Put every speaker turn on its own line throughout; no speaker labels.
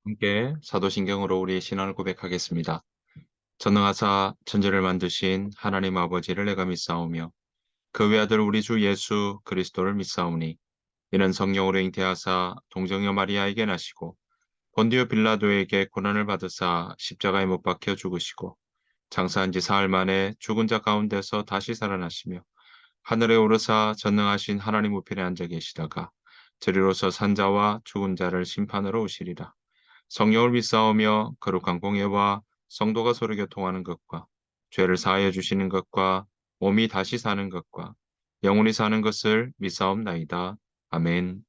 함께 사도신경으로 우리의 신앙을 고백하겠습니다. 전능하사 천지를 만드신 하나님 아버지를 내가 믿사오며 그 외아들 우리 주 예수 그리스도를 믿사오니 이는 성령으로 잉태하사 동정여 마리아에게 나시고 본디오 빌라도에게 고난을 받으사 십자가에 못 박혀 죽으시고 장사한 지 사흘 만에 죽은 자 가운데서 다시 살아나시며 하늘에 오르사 전능하신 하나님 우편에 앉아 계시다가 저리로서 산자와 죽은 자를 심판하러 오시리라. 성령을 믿사오며 거룩한 공예와 성도가 서로 교통하는 것과 죄를 사하여 주시는 것과 몸이 다시 사는 것과 영원히 사는 것을 믿사옵나이다. 아멘.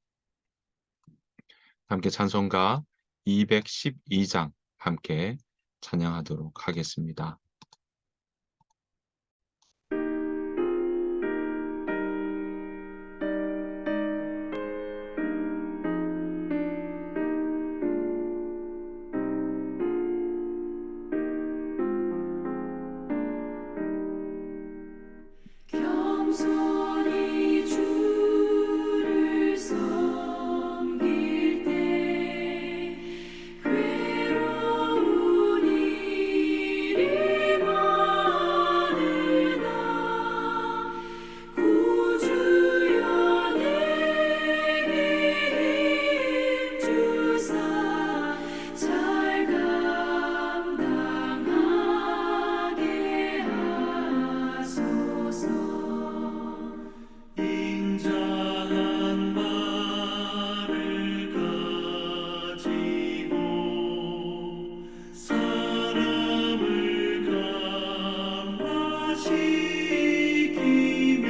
함께 찬송가 212장 함께 찬양하도록 하겠습니다.
겸손히 주를 섬길 때 괴로운 일이 많으나 구주여 내게 힘 주사 잘 감당하게 하소서.
인자한 말을 가지고 사람을 감화시키며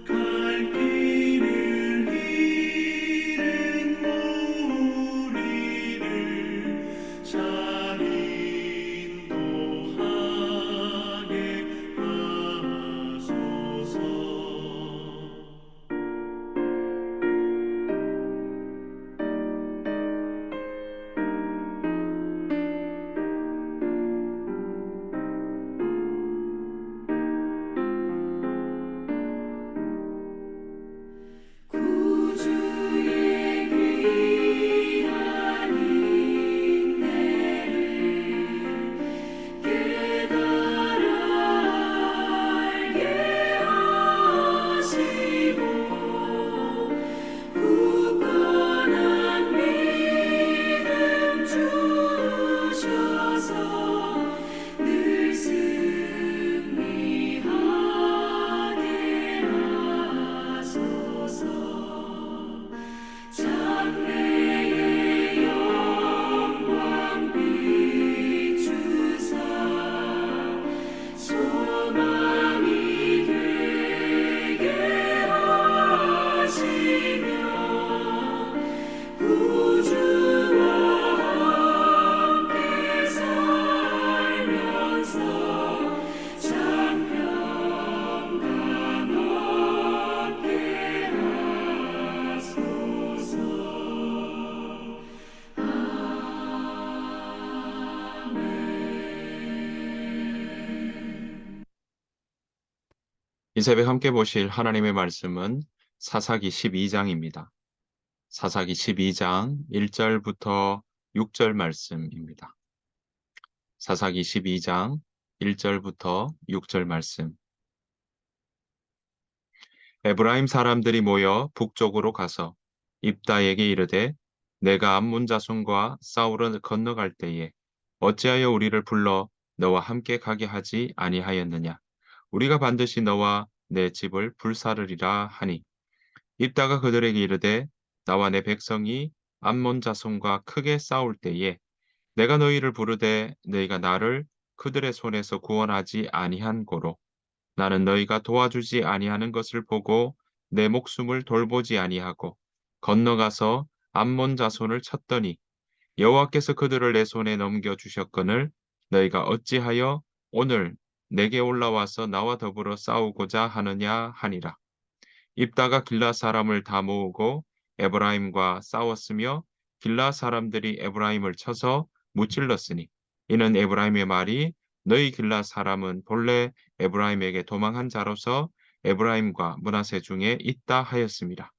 갈 길을 잃은 무리를 잘 인도하게 하소서.
구주의 귀한 인내를 깨달아 알게 하시고 굳건한 믿음 주셔서 늘 승리하게 하소서. 장래의 영광 비추사 소망이 되게 하시며 구주와 함께 살면서 장평강 얻게 하소서. 아멘.
이 새벽 함께 보실 하나님의 말씀은 사사기 12장입니다. 사사기 12장 1절부터 6절 말씀입니다. 사사기 12장 1절부터 6절 말씀. 에브라임 사람들이 모여 북쪽으로 가서 입다에게 이르되 내가 암몬 자손과 싸우러 건너갈 때에 어찌하여 우리를 불러 너와 함께 가게 하지 아니하였느냐. 우리가 반드시 너와 내 집을 불사르리라 하니 입다가 그들에게 이르되 나와 내 백성이 암몬 자손과 크게 싸울 때에 내가 너희를 부르되 너희가 나를 그들의 손에서 구원하지 아니한 고로 나는 너희가 도와주지 아니하는 것을 보고 내 목숨을 돌보지 아니하고 건너가서 암몬 자손을 쳤더니 여호와께서 그들을 내 손에 넘겨 주셨거늘 너희가 어찌하여 오늘 내게 올라와서 나와 더불어 싸우고자 하느냐 하니라. 입다가 길라 사람을 다 모으고 에브라임과 싸웠으며 길라 사람들이 에브라임을 쳐서 무찔렀으니 이는 에브라임의 말이 너희 길라 사람은 본래 에브라임에게 도망한 자로서 에브라임과 므낫세 중에 있다 하였습니다.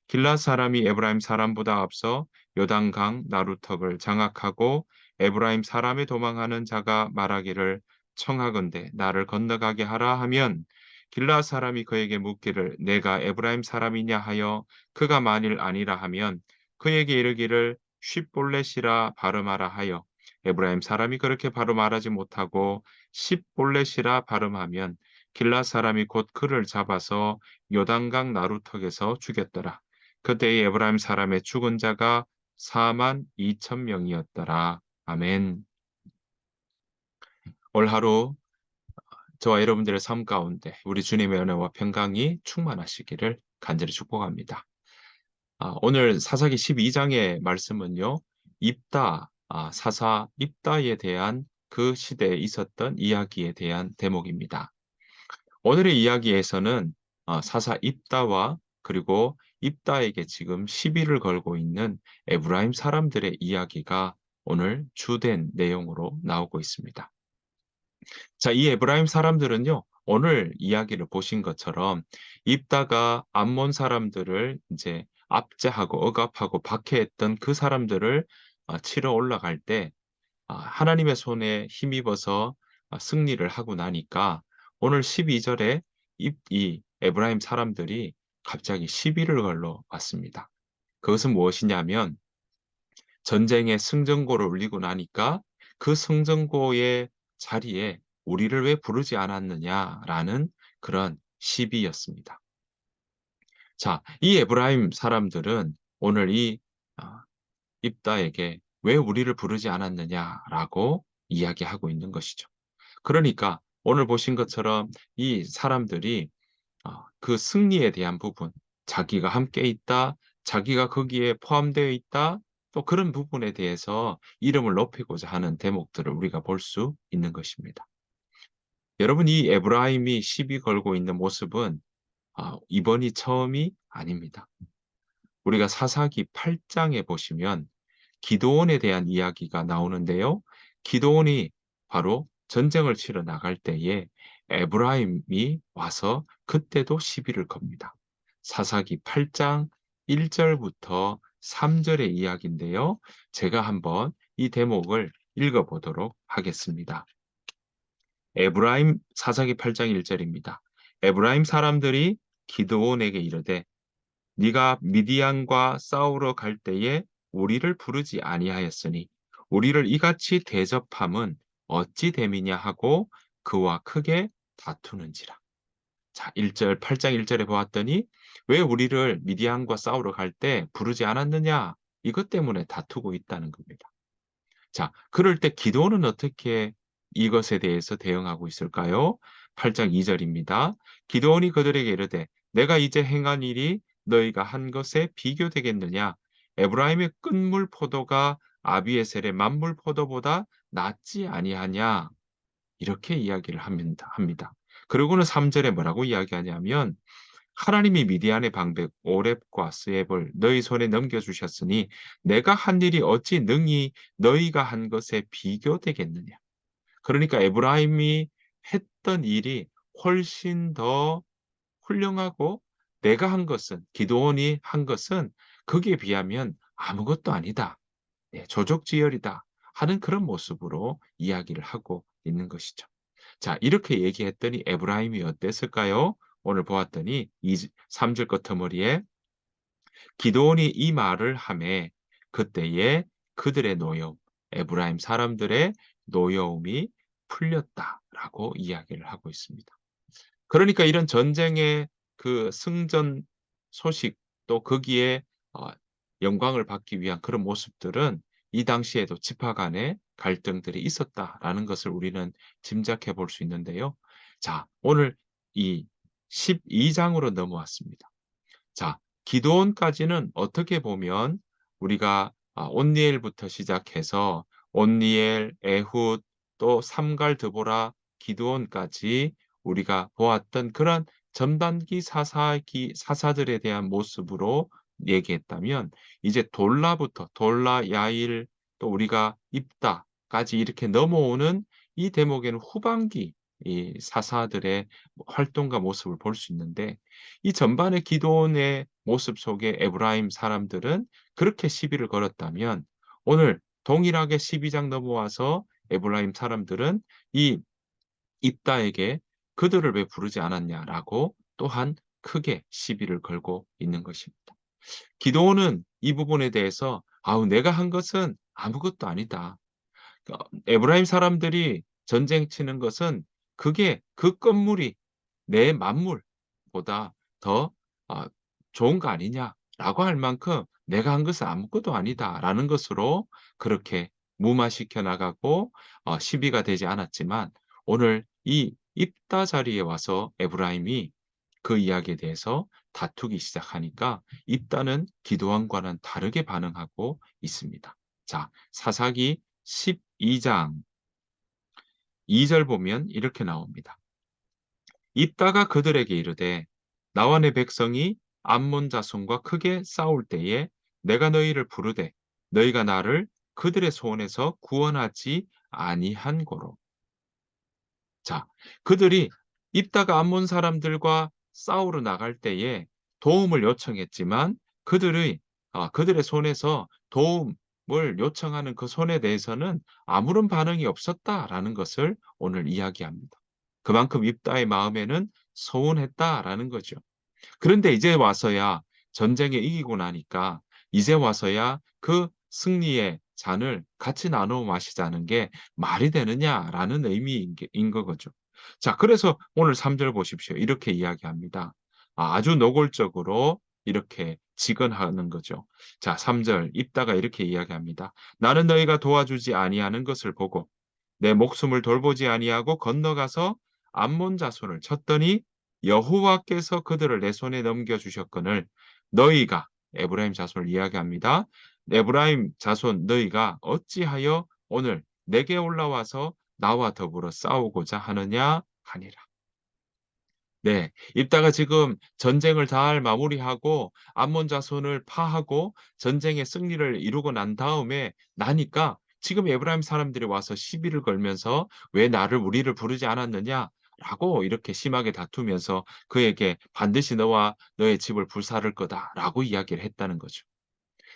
길라 사람이 에브라임 사람보다 앞서 요단강 나루턱을 장악하고 에브라임 사람의 도망하는 자가 말하기를 청하건대 나를 건너가게 하라 하면 길라 사람이 그에게 묻기를 내가 에브라임 사람이냐 하여 그가 만일 아니라 하면 그에게 이르기를 쉽볼렛이라 발음하라 하여 에브라임 사람이 그렇게 바로 말하지 못하고 십볼렛이라 발음하면 길라 사람이 곧 그를 잡아서 요단강 나루턱에서 죽였더라. 그때의 에브라임 사람의 죽은 자가 4만 2천 명이었더라. 아멘. 올 하루 저와 여러분들의 삶 가운데 우리 주님의 은혜와 평강이 충만하시기를 간절히 축복합니다. 오늘 사사기 12장의 말씀은요. 입다, 사사 입다에 대한 그 시대에 있었던 이야기에 대한 대목입니다. 오늘의 이야기에서는 사사 입다와 그리고 입다에게 지금 시비를 걸고 있는 에브라임 사람들의 이야기가 오늘 주된 내용으로 나오고 있습니다. 자, 이 에브라임 사람들은요, 오늘 이야기를 보신 것처럼 입다가 암몬 사람들을 이제 압제하고 억압하고 박해했던 그 사람들을 치러 올라갈 때 하나님의 손에 힘입어서 승리를 하고 나니까 오늘 12절에 이 에브라임 사람들이 갑자기 시비를 걸러 왔습니다. 그것은 무엇이냐면 전쟁의 승전고를 울리고 나니까 그 승전고의 자리에 우리를 왜 부르지 않았느냐라는 그런 시비였습니다. 자, 이 에브라임 사람들은 오늘 이 입다에게 왜 우리를 부르지 않았느냐라고 이야기하고 있는 것이죠. 그러니까 오늘 보신 것처럼 이 사람들이 그 승리에 대한 부분, 자기가 함께 있다, 자기가 거기에 포함되어 있다, 또 그런 부분에 대해서 이름을 높이고자 하는 대목들을 우리가 볼 수 있는 것입니다. 여러분, 이 에브라임이 시비 걸고 있는 모습은 이번이 처음이 아닙니다. 우리가 사사기 8장에 보시면 기드온에 대한 이야기가 나오는데요. 기드온이 바로 전쟁을 치러 나갈 때에 에브라임이 와서 그때도 시비를 겁니다. 사사기 8장 1절부터 3절의 이야기인데요. 제가 한번 이 대목을 읽어보도록 하겠습니다. 에브라임 사사기 8장 1절입니다. 에브라임 사람들이 기드온에게 이르되 네가 미디안과 싸우러 갈 때에 우리를 부르지 아니하였으니 우리를 이같이 대접함은 어찌 됨이냐 하고 그와 크게 다투는지라. 자, 1절 8장 1절에 보았더니 왜 우리를 미디안과 싸우러 갈 때 부르지 않았느냐? 이것 때문에 다투고 있다는 겁니다. 자, 그럴 때 기도는 어떻게 이것에 대해서 대응하고 있을까요? 8장 2절입니다. 기도원이 그들에게 이르되 내가 이제 행한 일이 너희가 한 것에 비교되겠느냐? 에브라임의 끝물 포도가 아비에셀의 만물 포도보다 낫지 아니하냐? 이렇게 이야기를 합니다. 그리고는 3절에 뭐라고 이야기하냐면 하나님이 미디안의 방백 오렙과 스앱을 너희 손에 넘겨주셨으니 내가 한 일이 어찌 능히 너희가 한 것에 비교되겠느냐. 그러니까 에브라임이 했던 일이 훨씬 더 훌륭하고 내가 한 것은 기드온이 한 것은 거기에 비하면 아무것도 아니다. 조족지혈이다 하는 그런 모습으로 이야기를 하고 있는 것이죠. 자, 이렇게 얘기했더니 에브라임이 어땠을까요? 오늘 보았더니 3절 끝머리에 기드온이 이 말을 하매 그때에 그들의 노여움, 에브라임 사람들의 노여움이 풀렸다라고 이야기를 하고 있습니다. 그러니까 이런 전쟁의 그 승전 소식 또 거기에 영광을 받기 위한 그런 모습들은 이 당시에도 지파 간의 갈등들이 있었다라는 것을 우리는 짐작해 볼 수 있는데요. 자, 오늘 이 12장으로 넘어왔습니다. 자, 기드온까지는 어떻게 보면 우리가 온니엘부터 시작해서 온니엘, 에훗, 또 삼갈, 드보라, 기드온까지 우리가 보았던 그런 전반기 사사들에 대한 모습으로 얘기했다면 이제 돌라부터 돌라, 야일, 또 우리가 입다까지 이렇게 넘어오는 이 대목에는 후반기 이 사사들의 활동과 모습을 볼 수 있는데 이 전반의 기도원의 모습 속에 에브라임 사람들은 그렇게 시비를 걸었다면 오늘 동일하게 12장 넘어와서 에브라임 사람들은 이 입다에게 "그들을 왜 부르지 않았냐."라고 또한 크게 시비를 걸고 있는 것입니다. 기도원은 이 부분에 대해서 "아우 내가 한 것은 아무것도 아니다. 에브라임 사람들이 전쟁 치는 것은 그게 그 건물이 내 만물보다 더 좋은 거 아니냐."라고 할 만큼 "내가 한 것은 아무것도 아니다."라는 것으로 그렇게 무마시켜 나가고 시비가 되지 않았지만 오늘 이 입다 자리에 와서 에브라임이 그 이야기에 대해서 다투기 시작하니까 입다는 기도원과는 다르게 반응하고 있습니다. 자, 사사기 12장 2절 보면 이렇게 나옵니다. 입다가 그들에게 이르되 나와 내 백성이 암몬 자손과 크게 싸울 때에 내가 너희를 부르되 너희가 나를 그들의 손에서 구원하지 아니한 고로. 자, 그들이 입다가 암몬 사람들과 싸우러 나갈 때에 도움을 요청했지만 그들의 손에서 도움을 요청하는 그 손에 대해서는 아무런 반응이 없었다라는 것을 오늘 이야기합니다. 그만큼 입다의 마음에는 서운했다라는 거죠. 그런데 이제 와서야 전쟁에 이기고 나니까 이제 와서야 그 승리의 잔을 같이 나누어 마시자는 게 말이 되느냐라는 의미인 거죠. 자, 그래서 오늘 3절 보십시오. 이렇게 이야기합니다. 아주 노골적으로 이렇게 직언하는 거죠. 자, 3절 입다가 이렇게 이야기합니다. 나는 너희가 도와주지 아니하는 것을 보고 내 목숨을 돌보지 아니하고 건너가서 암몬 자손을 쳤더니 여호와께서 그들을 내 손에 넘겨 주셨거늘 너희가 에브라임 자손을 이야기합니다. 에브라임 자손 너희가 어찌하여 오늘 내게 올라와서 나와 더불어 싸우고자 하느냐 하니라. 네. 입다가 지금 전쟁을 잘 마무리하고 암몬 자손을 파하고 전쟁의 승리를 이루고 난 다음에 나니까 지금 에브라임 사람들이 와서 시비를 걸면서 "왜 나를 우리를 부르지 않았느냐?"라고 이렇게 심하게 다투면서 그에게 "반드시 너와 너의 집을 불사를 거다."라고 이야기를 했다는 거죠.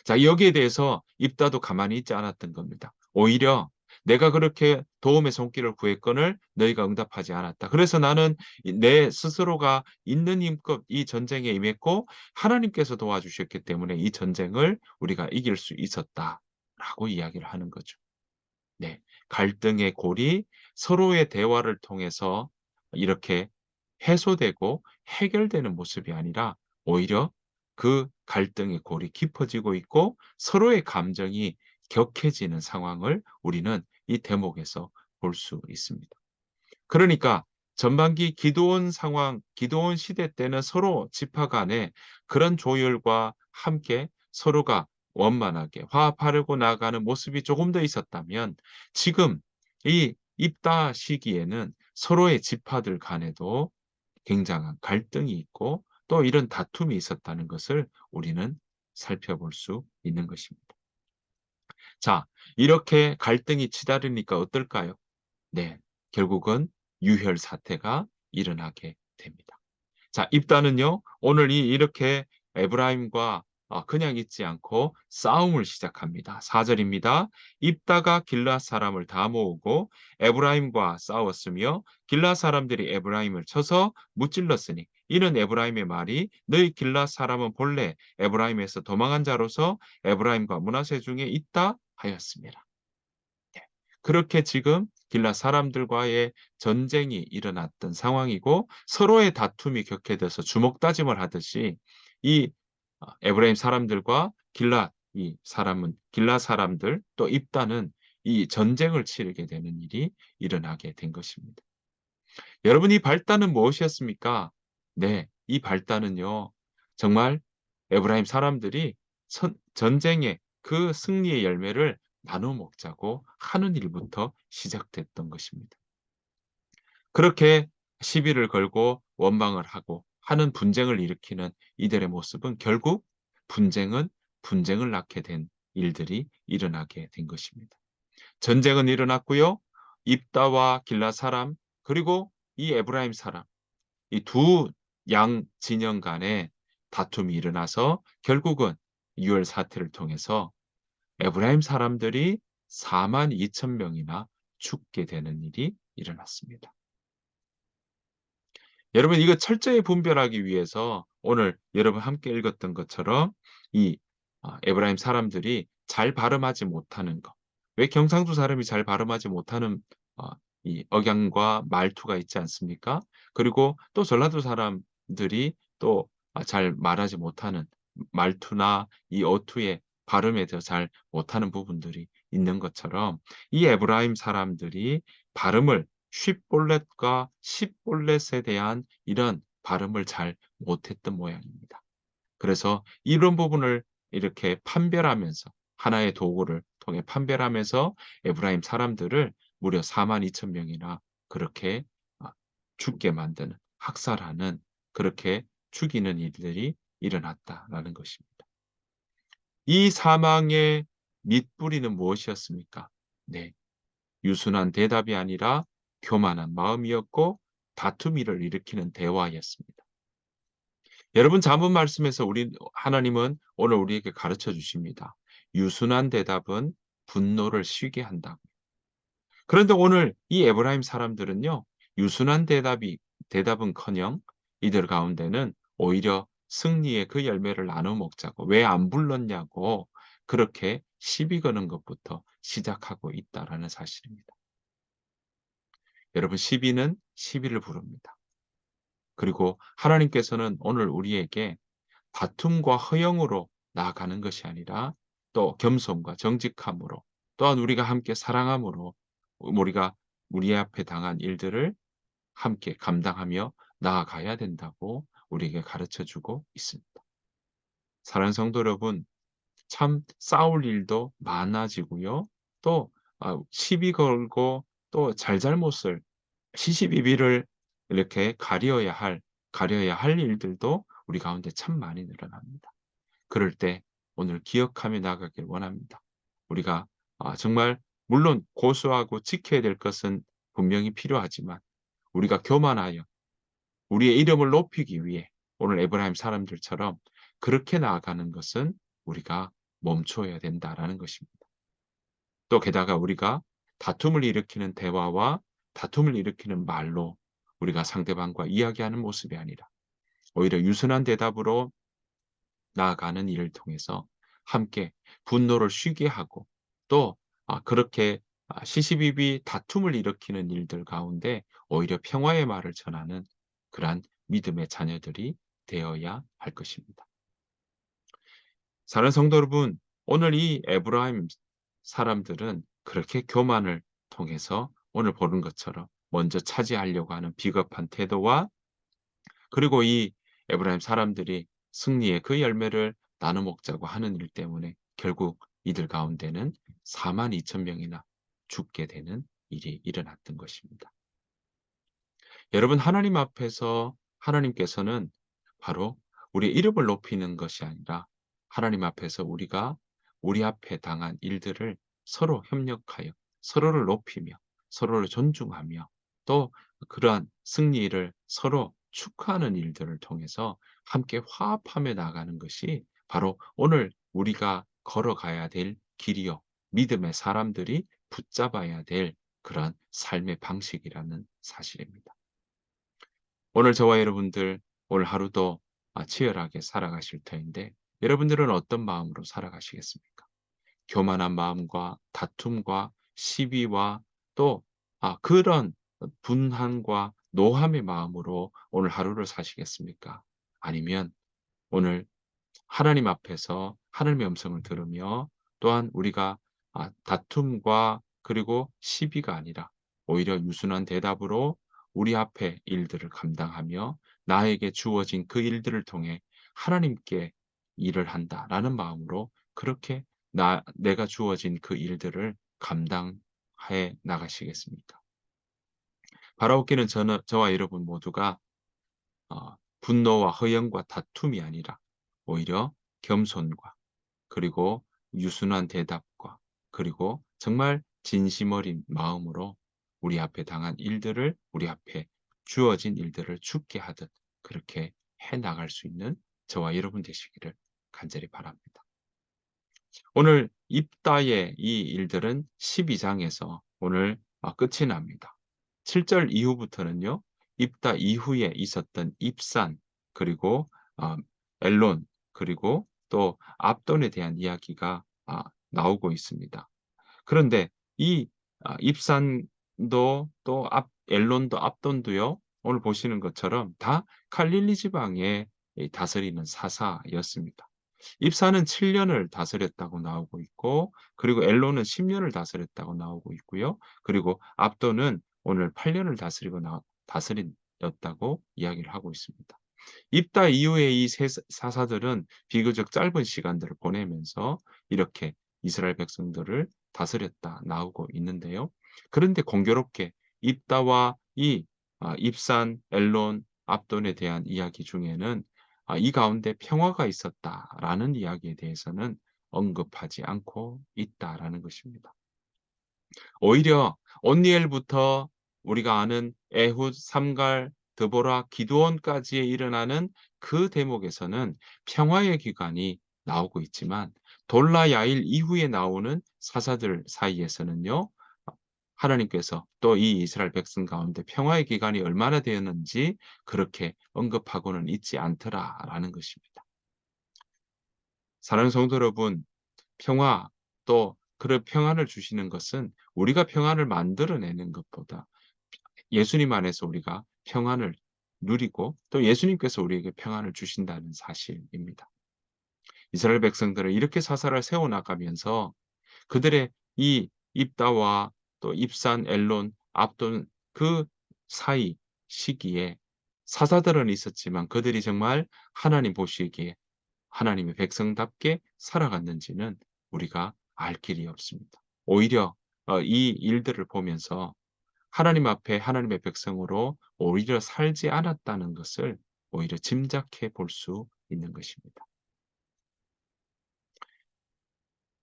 자, 여기에 대해서 입다도 가만히 있지 않았던 겁니다. 오히려 "내가 그렇게 도움의 손길을 구했거늘 너희가 응답하지 않았다. 그래서 나는 내 스스로가 있는 힘껏 이 전쟁에 임했고 하나님께서 도와주셨기 때문에 이 전쟁을 우리가 이길 수 있었다."라고 이야기를 하는 거죠. 네. 갈등의 골이 서로의 대화를 통해서 이렇게 해소되고 해결되는 모습이 아니라 오히려 그 갈등의 골이 깊어지고 있고 서로의 감정이 격해지는 상황을 우리는 이 대목에서 볼 수 있습니다. 그러니까 전반기 기드온 상황, 기드온 시대 때는 서로 지파 간에 그런 조율과 함께 서로가 원만하게 화합하려고 나가는 모습이 조금 더 있었다면 지금 이 입다 시기에는 서로의 지파들 간에도 굉장한 갈등이 있고 또 이런 다툼이 있었다는 것을 우리는 살펴볼 수 있는 것입니다. 자, 이렇게 갈등이 치달으니까 어떨까요? 네. 결국은 유혈 사태가 일어나게 됩니다. 자, 입다는요. 오늘 이렇게 에브라임과 그냥 있지 않고 싸움을 시작합니다. 4 절입니다. 입다가 길앗 사람을 다 모으고 에브라임과 싸웠으며 길앗 사람들이 에브라임을 쳐서 무찔렀으니 이는 에브라임의 말이 너희 길앗 사람은 본래 에브라임에서 도망한 자로서 에브라임과 므낫세 중에 있다 하였습니다. 네. 그렇게 지금 길앗 사람들과의 전쟁이 일어났던 상황이고 서로의 다툼이 격해져서 주먹다짐을 하듯이 이 에브라임 사람들과 길앗 사람들 또 입다는 이 전쟁을 치르게 되는 일이 일어나게 된 것입니다. 여러분 이 발단은 무엇이었습니까? 네. 이 발단은요. 정말 에브라임 사람들이 전쟁의 그 승리의 열매를 나눠 먹자고 하는 일부터 시작됐던 것입니다. 그렇게 시비를 걸고 원망을 하고 하는 분쟁을 일으키는 이들의 모습은 결국 분쟁은 분쟁을 낳게 된 일들이 일어나게 된 것입니다. 전쟁은 일어났고요. 입다와 길라 사람 그리고 이 에브라임 사람, 이 두 양 진영 간에 다툼이 일어나서 결국은 유월 사태를 통해서 에브라임 사람들이 42,000명이나 죽게 되는 일이 일어났습니다. 여러분 이거 철저히 분별하기 위해서 오늘 여러분 함께 읽었던 것처럼 이 에브라임 사람들이 잘 발음하지 못하는 것. 왜 경상도 사람이 잘 발음하지 못하는 어 이 억양과 말투가 있지 않습니까? 그리고 또 전라도 사람들이 또 잘 말하지 못하는 말투나 이 어투의 발음에 대해서 잘 못하는 부분들이 있는 것처럼 이 에브라임 사람들이 발음을 쉽볼렛과 십볼렛에 대한 이런 발음을 잘 못했던 모양입니다. 그래서 이런 부분을 이렇게 판별하면서 하나의 도구를 통해 판별하면서 에브라임 사람들을 무려 42,000명이나 그렇게 죽게 만드는 학살하는 그렇게 죽이는 일들이 일어났다라는 것입니다. 이 사망의 밑뿌리는 무엇이었습니까? 네. 유순한 대답이 아니라 교만한 마음이었고 다투미를 일으키는 대화였습니다. 여러분 잠언 말씀에서 하나님은 오늘 우리에게 가르쳐 주십니다. 유순한 대답은 분노를 쉬게 한다고. 그런데 오늘 이 에브라임 사람들은요. 유순한 대답은커녕 이들 가운데는 오히려 승리의 그 열매를 나눠 먹자고 왜 안 불렀냐고 그렇게 시비 거는 것부터 시작하고 있다라는 사실입니다. 여러분 시비는 시비를 부릅니다. 그리고 하나님께서는 오늘 우리에게 다툼과 허영으로 나아가는 것이 아니라 또 겸손과 정직함으로 또한 우리가 함께 사랑함으로 우리가 우리 앞에 당한 일들을 함께 감당하며 나아가야 된다고 우리에게 가르쳐 주고 있습니다. 사랑하는 성도 여러분, 참 싸울 일도 많아지고요. 또 시비 걸고 또 잘잘못을 시시비비를 이렇게 가려야 할 일들도 우리 가운데 참 많이 늘어납니다. 그럴 때 오늘 기억하며 나가길 원합니다. 우리가 정말 물론 고수하고 지켜야 될 것은 분명히 필요하지만 우리가 교만하여 우리의 이름을 높이기 위해 오늘 에브라임 사람들처럼 그렇게 나아가는 것은 우리가 멈춰야 된다라는 것입니다. 또 게다가 우리가 다툼을 일으키는 대화와 다툼을 일으키는 말로 우리가 상대방과 이야기하는 모습이 아니라 오히려 유순한 대답으로 나아가는 일을 통해서 함께 분노를 쉬게 하고 또 그렇게 시시비비 다툼을 일으키는 일들 가운데 오히려 평화의 말을 전하는 그러한 믿음의 자녀들이 되어야 할 것입니다. 사랑하는 성도 여러분, 오늘 이 에브라임 사람들은 그렇게 교만을 통해서 오늘 보는 것처럼 먼저 차지하려고 하는 비겁한 태도와 그리고 이 에브라임 사람들이 승리의 그 열매를 나눠 먹자고 하는 일 때문에 결국 이들 가운데는 42,000명이나 죽게 되는 일이 일어났던 것입니다. 여러분 하나님 앞에서 하나님께서는 바로 우리의 이름을 높이는 것이 아니라 하나님 앞에서 우리가 우리 앞에 당한 일들을 서로 협력하여 서로를 높이며 서로를 존중하며 또 그러한 승리를 서로 축하하는 일들을 통해서 함께 화합하며 나가는 것이 바로 오늘 우리가 걸어가야 될 길이요. 믿음의 사람들이 붙잡아야 될 그러한 삶의 방식이라는 사실입니다. 오늘 저와 여러분들 오늘 하루도 치열하게 살아가실 터인데 여러분들은 어떤 마음으로 살아가시겠습니까? 교만한 마음과 다툼과 시비와 또 그런 분한과 노함의 마음으로 오늘 하루를 사시겠습니까? 아니면 오늘 하나님 앞에서 하늘의 음성을 들으며 또한 우리가 다툼과 그리고 시비가 아니라 오히려 유순한 대답으로 우리 앞에 일들을 감당하며 나에게 주어진 그 일들을 통해 하나님께 일을 한다라는 마음으로 그렇게 내가 주어진 그 일들을 감당해 나가시겠습니까? 바라옵기는 저와 여러분 모두가 분노와 허영과 다툼이 아니라 오히려 겸손과 그리고 유순한 대답과 그리고 정말 진심 어린 마음으로 우리 앞에 당한 일들을 우리 앞에 주어진 일들을 죽게 하듯 그렇게 해 나갈 수 있는 저와 여러분 되시기를 간절히 바랍니다. 오늘 입다의 이 일들은 12장에서 오늘 끝이 납니다. 7절 이후부터는요. 입다 이후에 있었던 입산 그리고 아 엘론 그리고 또 압돈에 대한 이야기가 나오고 있습니다. 그런데 이 입산도 또 엘론도 압돈도요. 오늘 보시는 것처럼 다 갈릴리 지방에 이 다스리는 사사였습니다. 입사는 7 년을 다스렸다고 나오고 있고 그리고 엘론은 10 년을 다스렸다고 나오고 있고요. 그리고 압도는 오늘 8 년을 다스렸다고 이야기를 하고 있습니다. 입다 이후에 이 세 사사들은 비교적 짧은 시간들을 보내면서 이렇게 이스라엘 백성들을 다스렸다 나오고 있는데요. 그런데 공교롭게 입다와 이 입산, 엘론, 압돈에 대한 이야기 중에는 이 가운데 평화가 있었다라는 이야기에 대해서는 언급하지 않고 있다라는 것입니다. 오히려 온니엘부터 우리가 아는 에훗, 삼갈, 드보라, 기드온까지에 일어나는 그 대목에서는 평화의 기간이 나오고 있지만 돌라 야일 이후에 나오는 사사들 사이에서는요. 하나님께서 또 이 이스라엘 백성 가운데 평화의 기간이 얼마나 되었는지 그렇게 언급하고는 있지 않더라라는 것입니다. 사랑하는 성도 여러분, 평화 또 그런 평안을 주시는 것은 우리가 평안을 만들어내는 것보다 예수님 안에서 우리가 평안을 누리고 또 예수님께서 우리에게 평안을 주신다는 사실입니다. 이스라엘 백성들은 이렇게 사사를 세워 나가면서 그들의 이 입다와 또 입산, 엘론, 압돈 그 사이 시기에 사사들은 있었지만 그들이 정말 하나님 보시기에 하나님의 백성답게 살아갔는지는 우리가 알 길이 없습니다. 오히려 이 일들을 보면서 하나님 앞에 하나님의 백성으로 오히려 살지 않았다는 것을 오히려 짐작해 볼 수 있는 것입니다.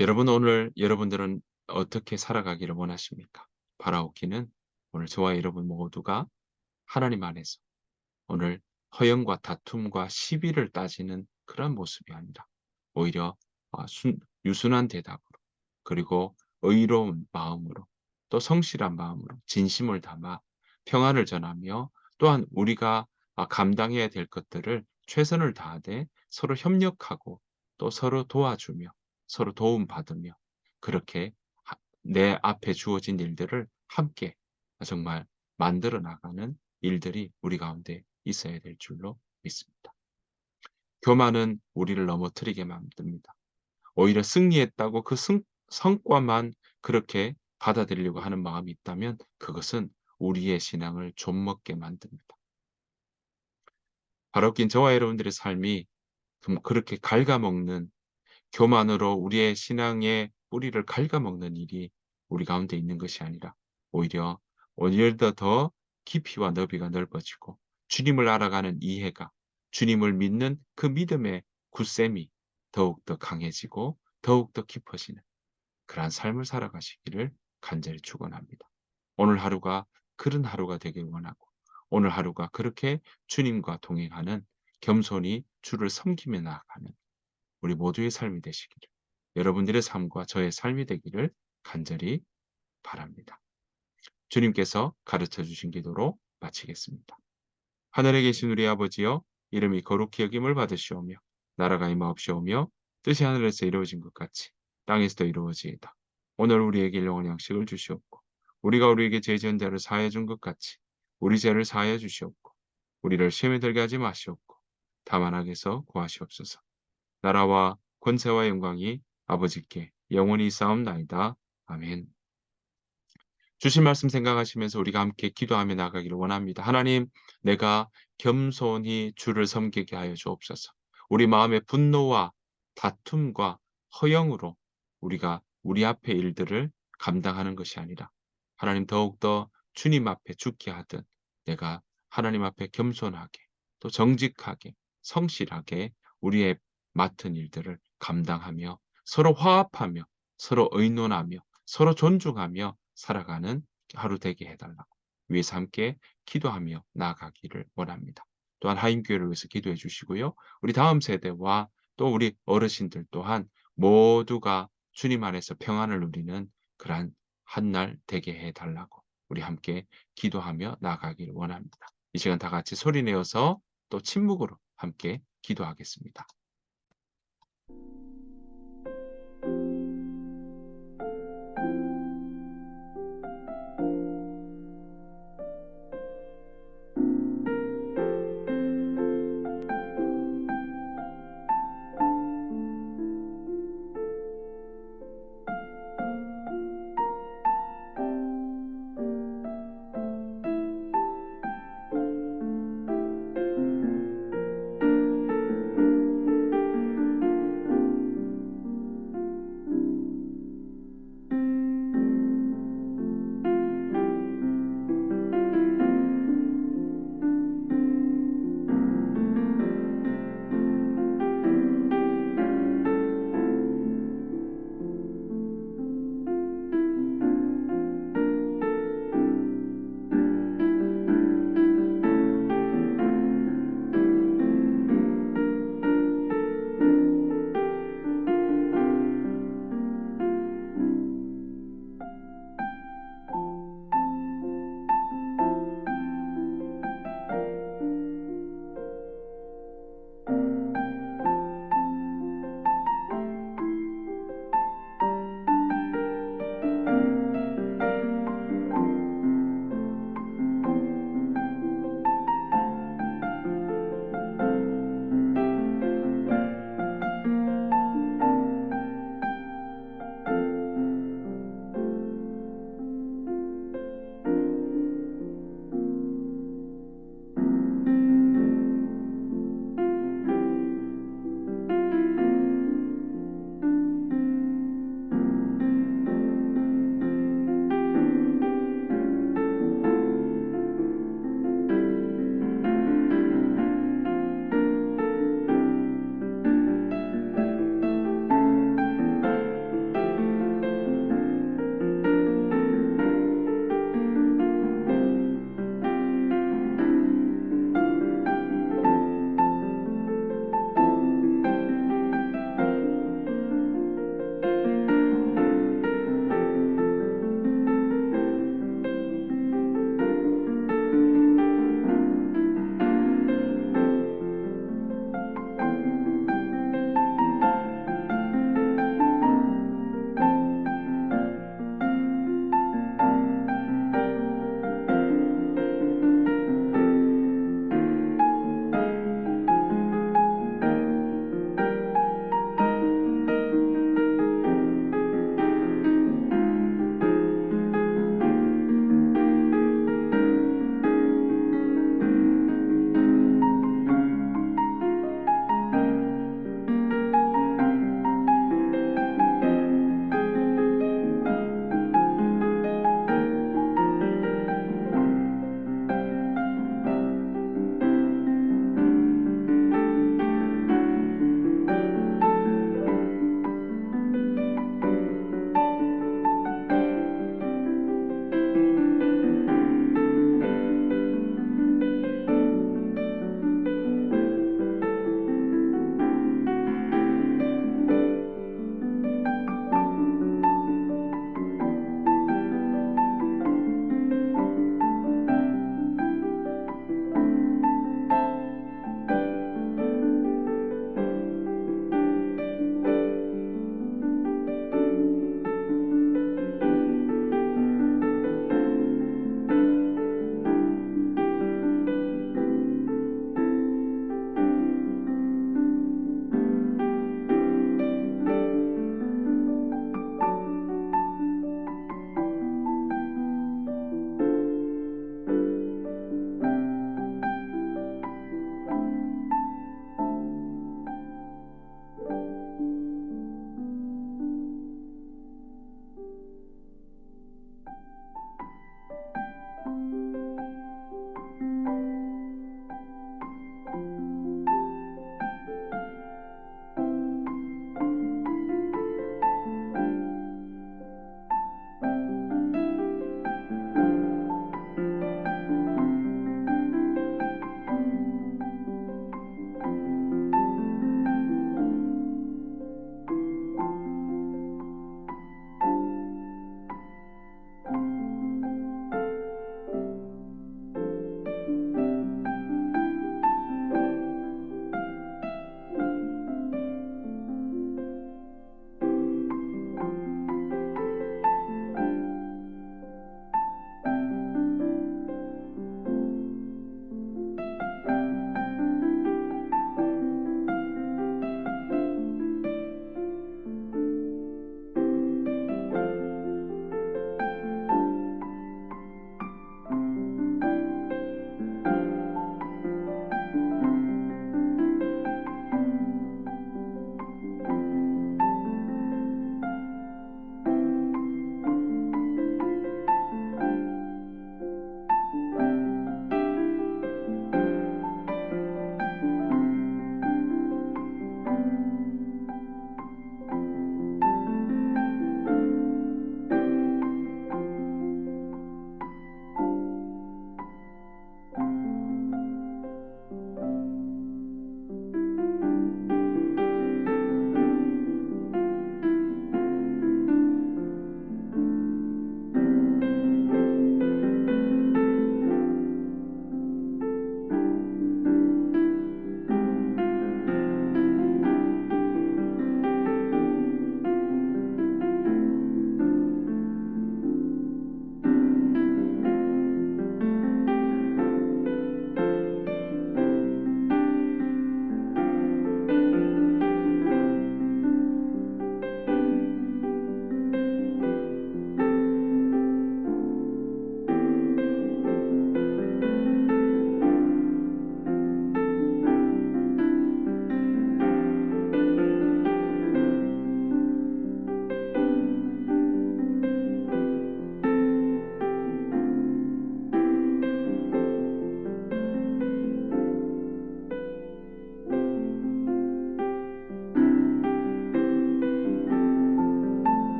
여러분 오늘 여러분들은 어떻게 살아가기를 원하십니까? 바라옵기는 오늘 저와 여러분 모두가 하나님 안에서 오늘 허영과 다툼과 시비를 따지는 그런 모습이 아니라 오히려 유순한 대답으로 그리고 의로운 마음으로 또 성실한 마음으로 진심을 담아 평안을 전하며 또한 우리가 감당해야 될 것들을 최선을 다하되 서로 협력하고 또 서로 도와주며 서로 도움받으며 그렇게 내 앞에 주어진 일들을 함께 정말 만들어 나가는 일들이 우리 가운데 있어야 될 줄로 믿습니다. 교만은 우리를 넘어뜨리게 만듭니다. 오히려 승리했다고 그 성과만 그렇게 받아들이려고 하는 마음이 있다면 그것은 우리의 신앙을 좀먹게 만듭니다. 바로 긴 저와 여러분들의 삶이 좀 그렇게 갉아먹는 교만으로 우리의 신앙의 뿌리를 갉아먹는 일이 우리 가운데 있는 것이 아니라 오히려 더 깊이와 너비가 넓어지고 주님을 알아가는 이해가 주님을 믿는 그 믿음의 굳셈이 더욱더 강해지고 더욱더 깊어지는 그러한 삶을 살아가시기를 간절히 축원합니다. 오늘 하루가 그런 하루가 되길 원하고 오늘 하루가 그렇게 주님과 동행하는 겸손히 주를 섬기며 나아가는 우리 모두의 삶이 되시기를 여러분들의 삶과 저의 삶이 되기를 간절히 바랍니다. 주님께서 가르쳐 주신 기도로 마치겠습니다. 하늘에 계신 우리 아버지여 이름이 거룩히 여김을 받으시오며 나라가 임하옵시오며 뜻이 하늘에서 이루어진 것 같이 땅에서도 이루어지이다. 오늘 우리에게 일용할 양식을 주시옵고 우리가 우리에게 죄 지은 자를 사하여 준 것 같이 우리 죄를 사하여 주시옵고 우리를 시험에 들게 하지 마시옵고 다만 악에서 구하시옵소서. 나라와 권세와 영광이 아버지께 영원히 있사옵나이다. 아멘. 주신 말씀 생각하시면서 우리가 함께 기도하며 나가기를 원합니다. 하나님, 내가 겸손히 주를 섬기게 하여 주옵소서. 우리 마음의 분노와 다툼과 허영으로 우리가 우리 앞의 일들을 감당하는 것이 아니라 하나님 더욱더 주님 앞에 죽게 하듯 내가 하나님 앞에 겸손하게 또 정직하게 성실하게 우리의 맡은 일들을 감당하며 서로 화합하며 서로 의논하며 서로 존중하며 살아가는 하루 되게 해달라고 위해서 함께 기도하며 나아가기를 원합니다. 또한 하인교회를 위해서 기도해 주시고요. 우리 다음 세대와 또 우리 어르신들 또한 모두가 주님 안에서 평안을 누리는 그러한 한날 되게 해 달라고 우리 함께 기도하며 나아가기를 원합니다. 이 시간 다 같이 소리 내어서 또 침묵으로 함께 기도하겠습니다.